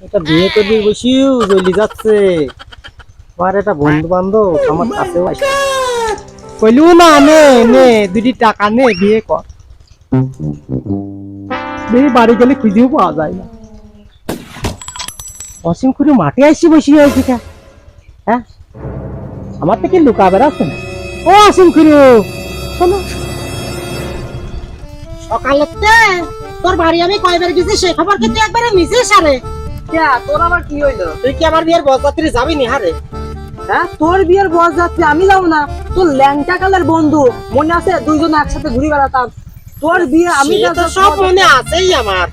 এটা বিয়ে করবি বসিও জ্বলি যাচ্ছে। আমার একটা বন্ধু বান্ধব আমার কাছেও আসে, কইলু না নে নে দুটি টাকা নে বিয়ে কর। বিয়ে বাড়ি গেলে খুঁজেও পাওয়া যায় না। অসীম করে মাঠে আসি বসি হয়েছে কে? হ্যাঁ, আমার থেকে লুকা বেড়াচ্ছে না। ও অসীম খুড়ু শোনো, সকালে তোর বাড়ি আমি কয়বার গেছি সে খবর কিন্তু একবারে নিজে সারে। তোর আবার কি হইলো? তুই কি আমার বিয়ের বরযাত্রী যাবি নি? হারে হ্যাঁ, তোর বিয়ের বর যাচ্ছে আমি যাবো না? তোর ল্যাংটা কালের বন্ধু মনে আছে, দুইজনে একসাথে ঘুরে বেড়াতাম। তোর বিয়ে আমি সে তো সব মনে আছেই আমার।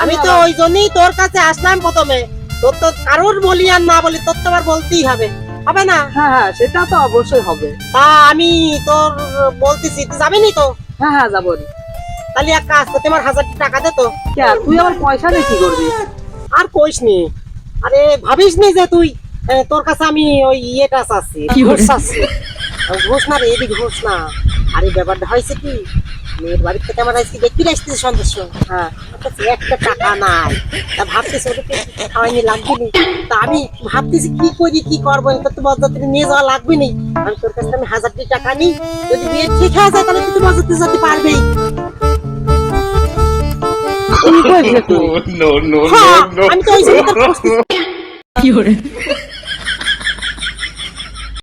আমি তো ওই জন্যই তোর কাছে আসলাম প্রথমে। তোর তো কারোর বলি আর না বলি, তোর তো আবার বলতেই হবে, হবে না? হ্যাঁ হ্যাঁ, সেটা তো অবশ্যই হবে। তা আমি তোর বলতেছি, তুই যাবি নি তো? হ্যাঁ হ্যাঁ, যাবো। তাহলে এক কাজ করতে, আমার 1000 টাকা দে তো। তুই আবার পয়সা দিয়ে কি করবি? আর কইস নি, আরে ভাবিস নি যে তুই তোর কাছে আমি ওই ইয়েটা চাচ্ছি, ঘুষ চাচ্ছি। ঘুষ না রে, এদিকে ঘুষ না। আরে ব্যাপারটা হয়েছে কি, মেয়ের বাড়ির থেকে আমার আজকে দেখতে আসতেছে সন্দেশ। হ্যাঁ, আমার কাছে একটা টাকা নাই। তা ভাবতেছি ওদেরকে খাওয়াইনি লাগবে নি। তা আমি ভাবতেছি কি করি কি করবো, তোর তো বরযাত্রী নিয়ে যাওয়া লাগবে নি। আমি তোর কাছে আমি 1000 টাকা নিই, যদি বিয়ে ঠিক হয়ে যায় তাহলে তুই তো বরযাত্রী যেতে পারবেই। তুমি কইছ তুই? No, no, হ্যাঁ, no, no. আমি তো ওই জন্য তোর প্রস্তুত।